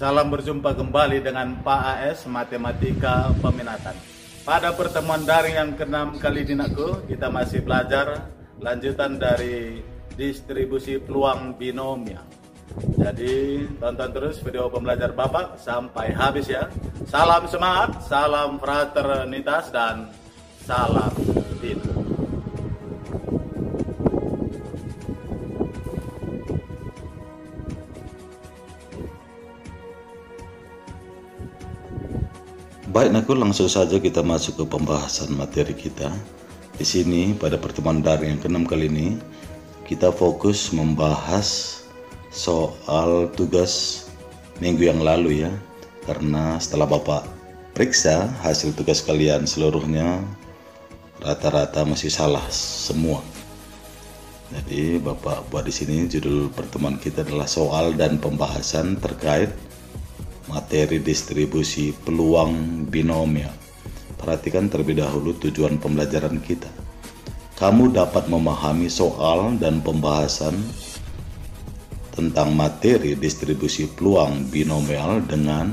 Salam berjumpa kembali dengan Pak AS Matematika Peminatan. Pada pertemuan daring yang ke-6 kali ini kita masih belajar lanjutan dari distribusi peluang binomial. Jadi tonton terus video pembelajar Bapak sampai habis ya. Salam semangat, salam fraternitas, dan salam bina. Baik, Naku, langsung saja kita masuk ke pembahasan materi kita. Di sini pada pertemuan daring yang ke-6 kali ini kita fokus membahas soal tugas minggu yang lalu ya. Karena setelah Bapak periksa hasil tugas kalian seluruhnya rata-rata masih salah semua. Jadi Bapak buat di sini judul pertemuan kita adalah soal dan pembahasan terkait materi distribusi peluang binomial. Perhatikan terlebih dahulu tujuan pembelajaran kita. Kamu dapat memahami soal dan pembahasan tentang materi distribusi peluang binomial dengan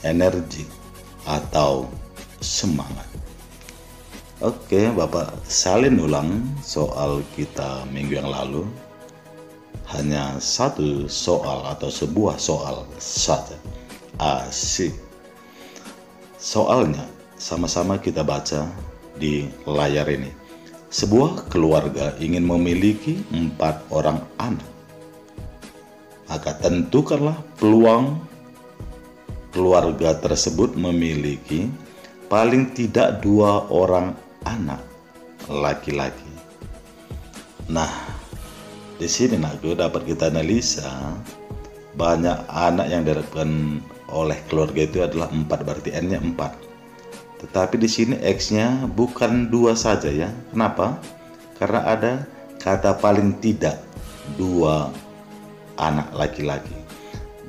energi atau semangat. Oke, Bapak salin ulang soal kita minggu yang lalu. Hanya satu soal atau sebuah soal saja. Asik. Soalnya sama-sama kita baca di layar ini. Sebuah keluarga ingin memiliki 4 orang anak. Maka tentukanlah peluang keluarga tersebut memiliki paling tidak 2 orang anak laki-laki. Nah, di sini Naku dapat kita analisa banyak anak yang didapatkan oleh keluarga itu adalah 4, berarti N-nya 4. Tetapi di sini X-nya bukan 2 saja ya. Kenapa? Karena ada kata paling tidak 2 anak laki-laki.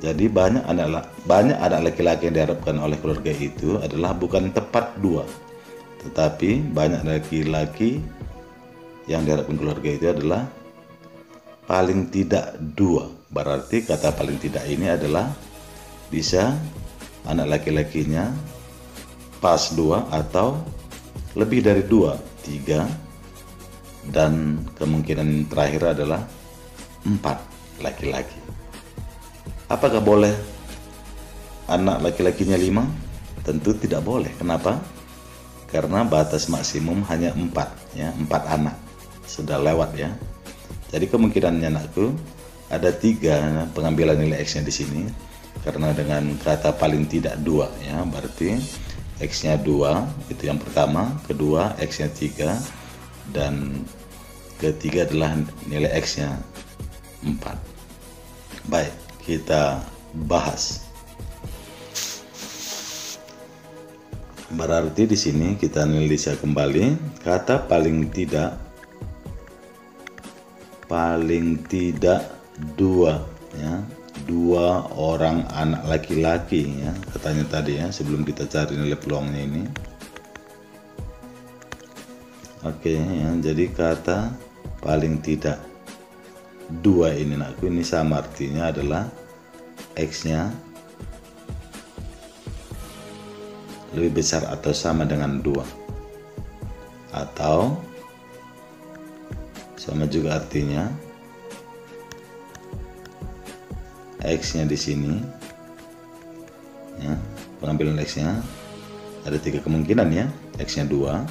Jadi banyak anak laki-laki yang diharapkan oleh keluarga itu adalah bukan tepat 2, tetapi banyak laki-laki yang diharapkan keluarga itu adalah paling tidak 2. Berarti kata paling tidak ini adalah bisa anak laki-lakinya pas 2 atau lebih dari 2, 3, dan kemungkinan terakhir adalah 4 laki-laki. Apakah boleh anak laki-lakinya 5? Tentu tidak boleh. Kenapa? Karena batas maksimum hanya 4 ya, 4 anak. Sudah lewat ya. Jadi kemungkinannya Anakku ada 3 pengambilan nilai X-nya di sini. Karena dengan kata paling tidak 2 ya, berarti X-nya 2 itu yang pertama, kedua X-nya 3, dan ketiga adalah nilai X-nya 4. Baik, kita bahas. Berarti di sini kita analisa kembali kata paling tidak 2 ya, 2 orang anak laki-laki ya, katanya tadi ya, sebelum kita cari nilai peluangnya ini. Oke ya, jadi kata paling tidak 2 ini Nakku, ini sama artinya adalah X-nya lebih besar atau sama dengan 2, atau sama juga artinya X-nya di sini ya, pengambilan X-nya ada 3 kemungkinan ya, X-nya 2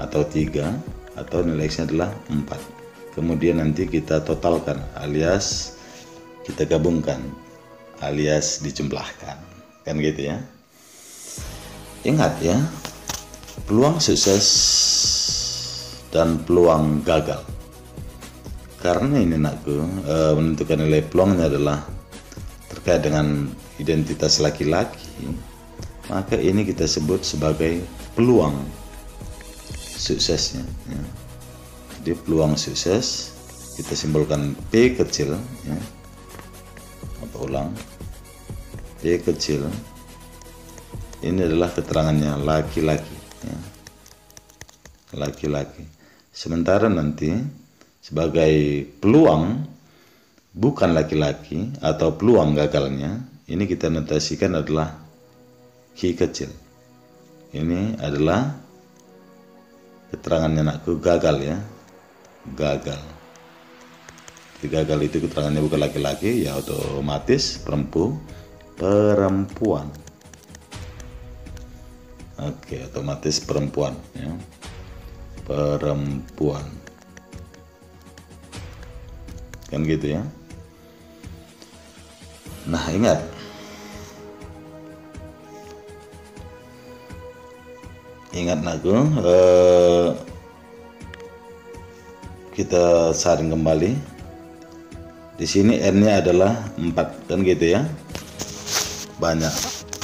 atau 3, atau nilai X-nya adalah 4. Kemudian nanti kita totalkan alias kita gabungkan alias dijumlahkan, kan gitu ya. Ingat ya, peluang sukses dan peluang gagal. Karena ini Nakku menentukan nilai peluangnya adalah terkait dengan identitas laki-laki, maka ini kita sebut sebagai peluang suksesnya ya. Jadi peluang sukses kita simbolkan P kecil ya. Ulang, P kecil ini adalah keterangannya laki-laki ya. Laki-laki. Sementara nanti sebagai peluang bukan laki-laki atau peluang gagalnya, ini kita notasikan adalah Q kecil. Ini adalah keterangannya anakku gagal ya, gagal. Jadi gagal itu keterangannya bukan laki-laki, ya otomatis perempuan. Oke, otomatis perempuan ya. Perempuan. Kan gitu ya. Nah, ingat. Ingat nakku, kita saring kembali. Di sini N-nya adalah 4 kan gitu ya. Banyak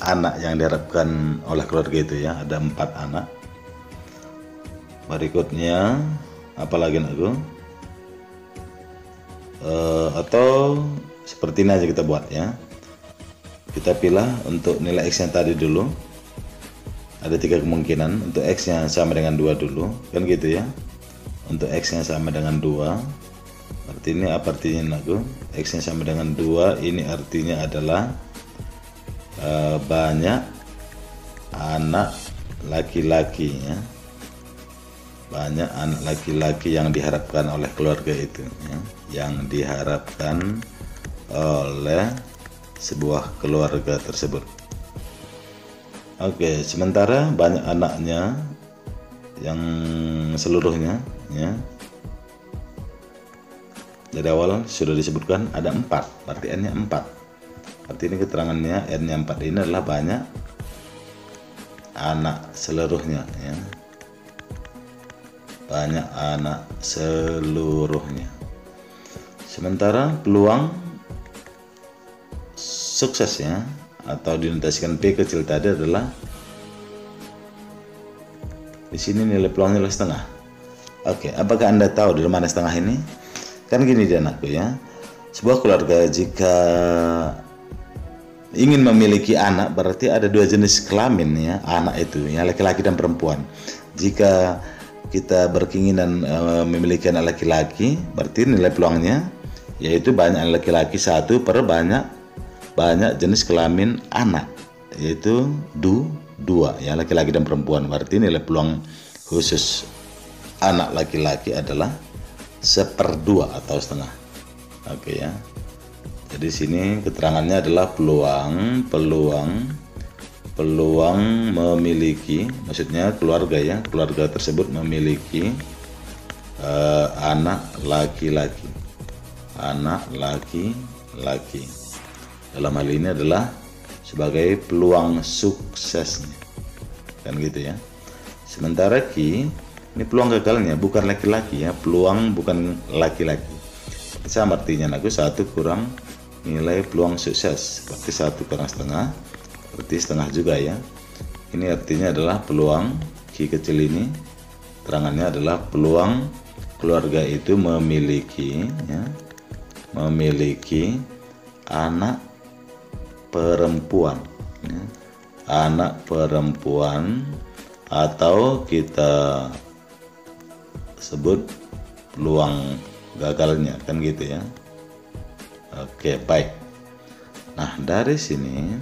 anak yang diharapkan oleh keluarga itu ya, ada 4 anak. Berikutnya apalagi nakku? Atau seperti ini aja kita buat ya. Kita pilih untuk nilai X yang tadi dulu. Ada 3 kemungkinan. Untuk X nya sama dengan 2 dulu, kan gitu ya. Untuk X nya sama dengan 2, berarti ini apa artinya nakku? X nya sama dengan 2, ini artinya adalah banyak anak laki-laki ya. Banyak anak laki-laki yang diharapkan oleh keluarga itu ya. Yang diharapkan oleh sebuah keluarga tersebut. Oke, sementara banyak anaknya yang seluruhnya ya. Dari awal sudah disebutkan ada 4, berarti N-nya 4. Berarti ini keterangannya N-nya 4 ini adalah banyak anak seluruhnya ya. Banyak anak seluruhnya. Sementara peluang suksesnya atau dinotasikan P kecil tadi adalah di sini nilai peluangnya adalah setengah. Oke, apakah Anda tahu dari mana setengah ini? Kan gini dia anakku ya. Sebuah keluarga jika ingin memiliki anak berarti ada 2 jenis kelamin ya, anak itu ya, laki-laki dan perempuan. Jika kita berkeinginan memiliki anak laki-laki, berarti nilai peluangnya yaitu banyak laki-laki 1 per banyak jenis kelamin anak, yaitu 2 ya, laki-laki dan perempuan. Berarti nilai peluang khusus anak laki-laki adalah 1/2 atau setengah. Oke ya. Jadi sini keterangannya adalah peluang memiliki, maksudnya keluarga ya, keluarga tersebut memiliki anak laki-laki. Anak laki-laki. Dalam hal ini adalah sebagai peluang suksesnya, kan gitu ya. Sementara Q ini peluang gagalnya bukan laki-laki ya, peluang bukan laki-laki. Sama artinya aku 1 kurang nilai peluang sukses, berarti 1 kurang setengah, berarti setengah juga ya. Ini artinya adalah peluang Q kecil ini, terangannya adalah peluang keluarga itu memiliki ya, memiliki anak perempuan ya. Anak perempuan, atau kita sebut peluang gagalnya, kan gitu ya. Oke, baik. Nah, dari sini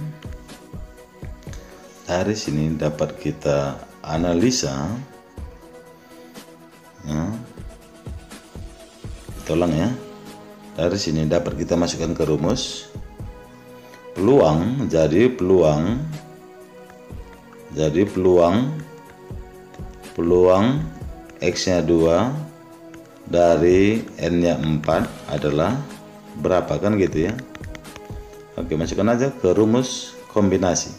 dapat kita analisa ya. Tolong ya. Dari sini dapat kita masukkan ke rumus. Peluang jadi peluang X-nya 2 dari N-nya 4 adalah berapa, kan gitu ya. Oke, masukkan aja ke rumus kombinasi.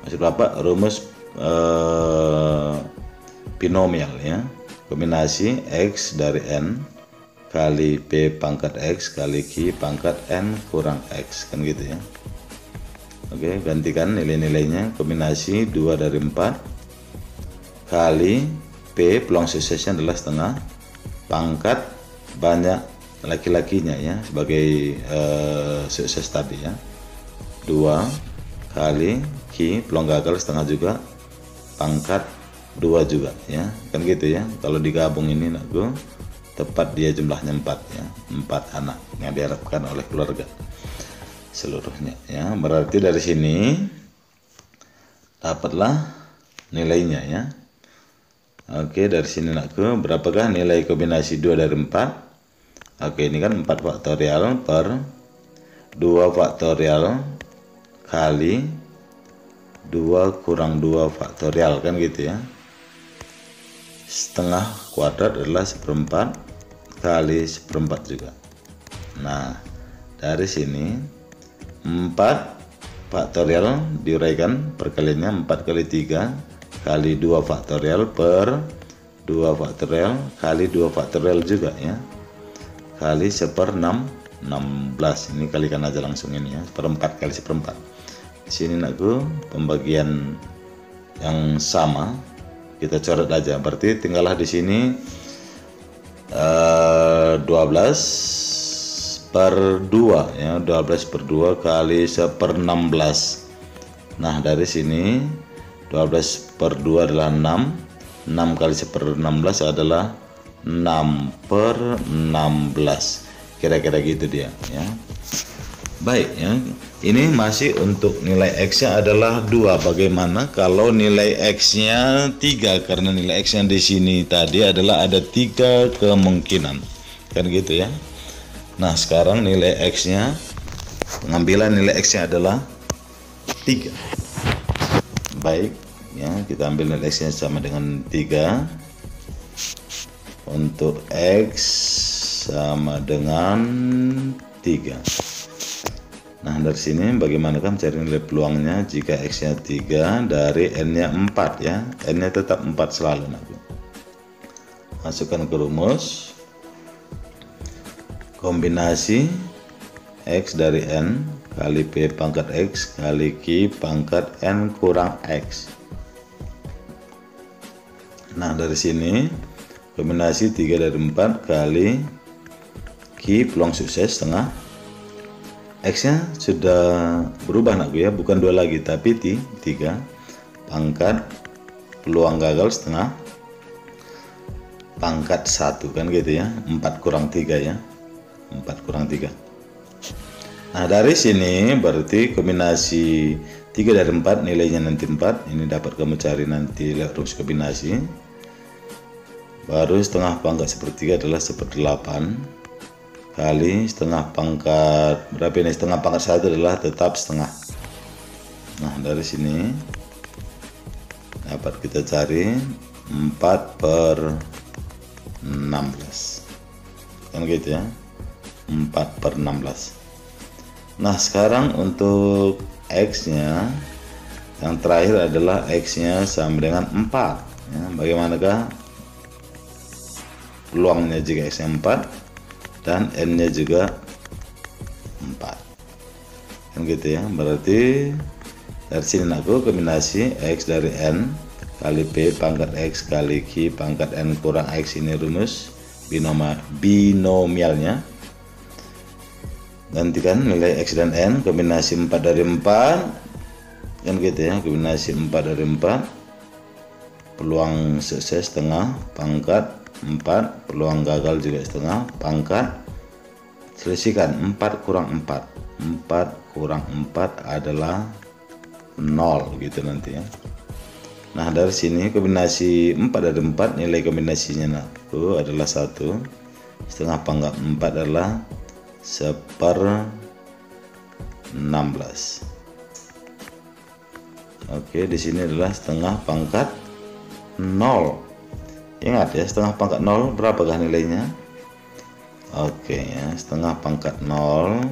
Maksud apa? Rumus binomial ya. Kombinasi X dari N kali P pangkat X kali Q pangkat N kurang X, kan gitu ya. Oke, gantikan nilai-nilainya. Kombinasi 2 dari 4 kali P, peluang suksesnya adalah setengah, pangkat banyak laki-lakinya ya, sebagai sukses tadi ya. 2 kali Q, peluang gagal setengah juga, pangkat 2 juga ya, kan gitu ya. Kalau digabung ini nakku tepat dia jumlahnya 4 ya, 4 anak yang diharapkan oleh keluarga seluruhnya ya. Berarti dari sini dapatlah nilainya ya. Oke, dari sini nakku, berapakah nilai kombinasi 2 dari 4? Oke, ini kan 4 faktorial per 2 faktorial kali 2 kurang 2 faktorial, kan gitu ya. Setengah kuadrat adalah 1/4 kali 1/4 juga. Nah, dari sini 4 faktorial diuraikan perkaliannya 4 kali 3 kali 2 faktorial per 2 faktorial kali 2 faktorial juga ya, kali 1/6, 16. Ini kalikan aja langsung ini ya, 1/4 kali 1/4. Di sini nakku pembagian yang sama kita coret aja, berarti tinggallah di sini 12/2 ya, 12/2 kali 1/16. Nah, dari sini 12/2 adalah 6. 6 kali 1/16 adalah 6/16. Kira-kira gitu dia ya. Baik ya. Ini masih untuk nilai X-nya adalah 2. Bagaimana kalau nilai X-nya 3? Karena nilai X-nya di sini tadi adalah ada 3 kemungkinan. Kan gitu ya. Nah, sekarang nilai X-nya, pengambilan nilai X-nya adalah 3. Baik ya, kita ambil nilai X nya sama dengan 3. Untuk X sama dengan 3. Nah, dari sini bagaimanakah mencari nilai peluangnya jika X nya 3 dari N nya 4 ya. N nya tetap 4 selalu nanti. Masukkan ke rumus kombinasi X dari N kali P pangkat X kali Q pangkat N kurang X. Nah, dari sini kombinasi 3 dari 4 kali Q peluang sukses setengah. X nya sudah berubah nakku ya, bukan 2 lagi tapi 3 pangkat peluang gagal setengah pangkat 1, kan gitu ya. 4 kurang 3 ya, 4 kurang 3. Nah, dari sini berarti kombinasi 3 dari 4 nilainya nanti 4. Ini dapat kamu cari nanti lewat rumus kombinasi. Baru setengah pangkat 1/3 adalah 1/8 kali setengah pangkat berapa ini? Setengah pangkat 1 adalah tetap setengah. Nah, dari sini dapat kita cari 4/16, kan gitu ya, 4/16. Nah, sekarang untuk X nya yang terakhir adalah X nya sama dengan 4 ya. Bagaimanakah peluangnya jika X nya 4 dan N nya juga 4, kan gitu ya. Berarti dari sini aku kombinasi X dari N kali P pangkat X kali Q pangkat N kurang X, ini rumus binomialnya. Gantikan nilai X dan N, kombinasi 4 dari 4, kan gitu ya, kombinasi 4 dari 4, peluang sukses setengah pangkat 4, peluang gagal juga setengah pangkat. Selisihkan 4 kurang 4, 4 kurang 4 adalah 0 gitu nanti ya. Nah, dari sini kombinasi 4 dari 4 nilai kombinasinya adalah 1, setengah pangkat 4 adalah 1/16. Oke, di sini adalah setengah pangkat 0. Ingat ya, setengah pangkat 0 berapakah nilainya? Oke ya, setengah pangkat 0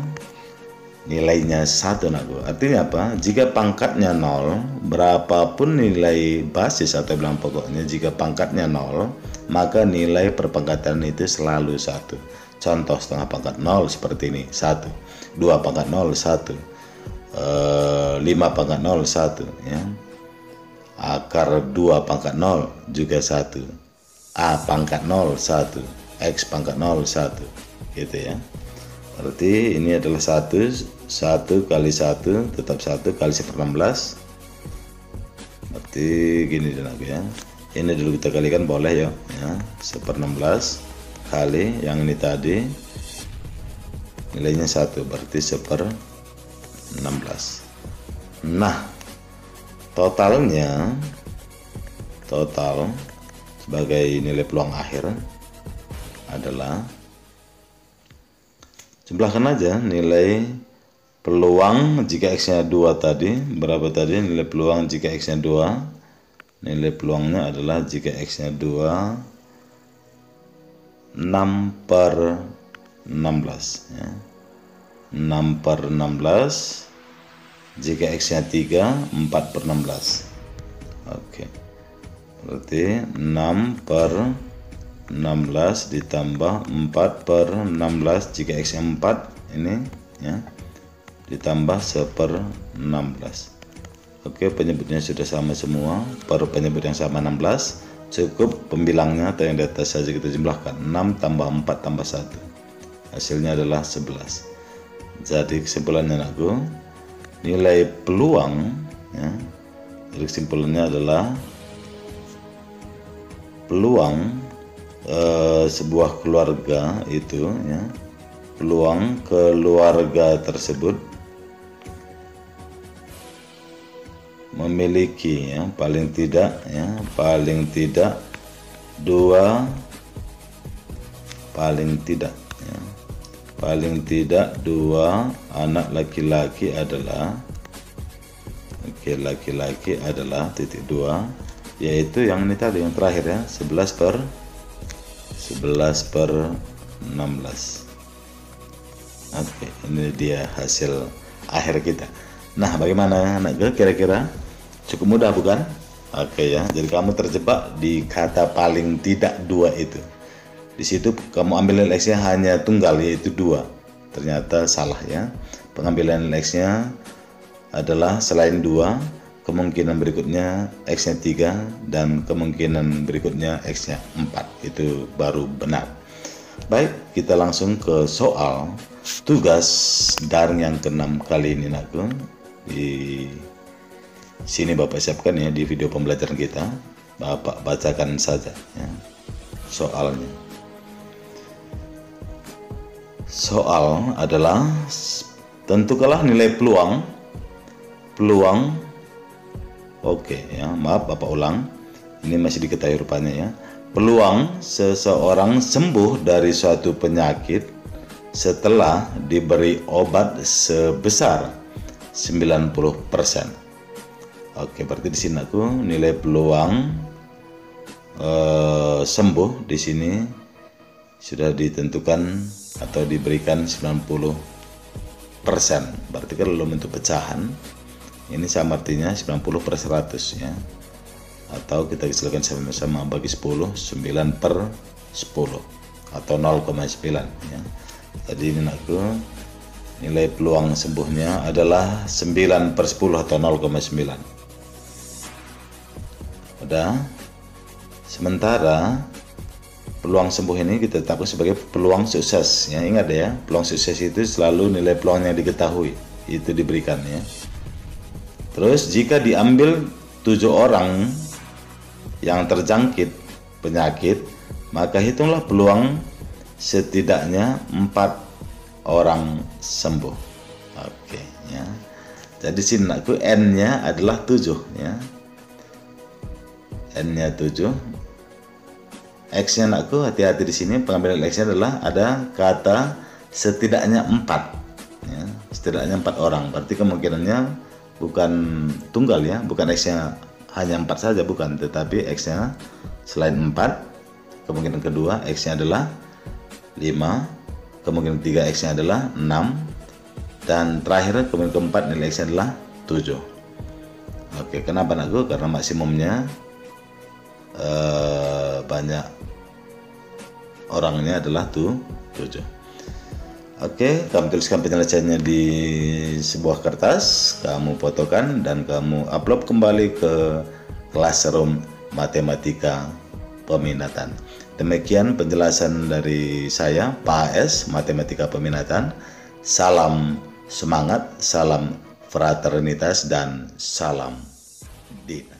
nilainya 1 nakku. Artinya apa? Jika pangkatnya 0, berapapun nilai basis atau bilang pokoknya, jika pangkatnya 0, maka nilai perpangkatan itu selalu 1. Contoh setengah pangkat 0 seperti ini, 1. 2 pangkat 0, 1. 5 pangkat 0, 1 ya. Akar 2 pangkat 0 juga 1. A pangkat 0, 1. X pangkat 0, 1 gitu ya. Berarti ini adalah 1 kali 1 tetap 1 kali 1/16. Berarti gini dan aku ya. Ini dulu kita kalikan boleh ya, 1/16 kali yang ini tadi nilainya 1, berarti 1/16. Nah, total sebagai nilai peluang akhir adalah, jumlahkan aja nilai peluang jika X-nya 2 tadi. Berapa tadi nilai peluang jika X-nya 2? Nilai peluangnya adalah jika X-nya 2, 6/16 ya. 6/16. Jika X-nya 3, 4/16. Oke. Berarti 6/16 ditambah 4/16 jika X-nya 4 ini ya, ditambah 1/16. Oke, penyebutnya sudah sama semua, per penyebut yang sama 16. Cukup pembilangnya atau yang di atas saja kita jumlahkan. 6 tambah 4 tambah 1, hasilnya adalah 11. Jadi kesimpulannya anakku, nilai peluang ya, jadi kesimpulannya adalah peluang sebuah keluarga itu ya, peluang keluarga tersebut memiliki ya, paling tidak dua anak laki-laki adalah titik 2, yaitu yang ini tadi yang terakhir ya, 11/16. Oke, ini dia hasil akhir kita. Nah, bagaimana anakku, kira-kira cukup mudah bukan? Oke ya, jadi kamu terjebak di kata paling tidak 2 itu. Di situ kamu ambil nilai X-nya hanya tunggal, yaitu 2. Ternyata salah ya. Pengambilan nilai X-nya adalah selain 2, kemungkinan berikutnya X-nya 3 dan kemungkinan berikutnya X-nya 4. Itu baru benar. Baik, kita langsung ke soal tugas daring yang ke-6 kali ini anakku. Di sini Bapak siapkan ya, di video pembelajaran kita. Bapak bacakan saja ya soalnya. Soal adalah, tentukanlah nilai peluang. Oke ya, maaf Bapak ulang, ini masih diketahui rupanya ya. Peluang seseorang sembuh dari suatu penyakit setelah diberi obat sebesar 90%. Oke, berarti di sini aku nilai peluang sembuh di sini sudah ditentukan atau diberikan 90%. Berarti kalau bentuk pecahan ini sama artinya 90/100 ya, atau kita silakan sama-sama bagi 10, 9/10 atau 0,9 ya. Jadi ini aku nilai peluang sembuhnya adalah 9/10 atau 0,9. Udah. Sementara peluang sembuh ini kita tetapkan sebagai peluang sukses ya. Ingat ya, peluang sukses itu selalu nilai peluang yang diketahui itu diberikan ya. Terus jika diambil 7 orang yang terjangkit penyakit, maka hitunglah peluang setidaknya 4 orang sembuh. Oke ya. Jadi sini aku N-nya adalah 7 ya. N-nya 7. X-nya anakku, hati-hati di sini pengambilan X-nya adalah ada kata setidaknya 4 ya. Setidaknya 4 orang. Berarti kemungkinannya bukan tunggal ya, bukan X-nya hanya 4 saja, bukan, tetapi X-nya selain 4, kemungkinan kedua X-nya adalah 5, kemungkinan ketiga X-nya adalah 6, dan terakhir kemungkinan keempat nilai X-nya adalah 7. Oke, kenapa anakku? Karena maksimumnya banyak orangnya adalah 7. Oke, kamu tuliskan penyelesaiannya di sebuah kertas, kamu fotokan dan kamu upload kembali ke Classroom Matematika Peminatan. Demikian penjelasan dari saya, Pak AS, Matematika Peminatan. Salam semangat, salam fraternitas, dan salam Dina.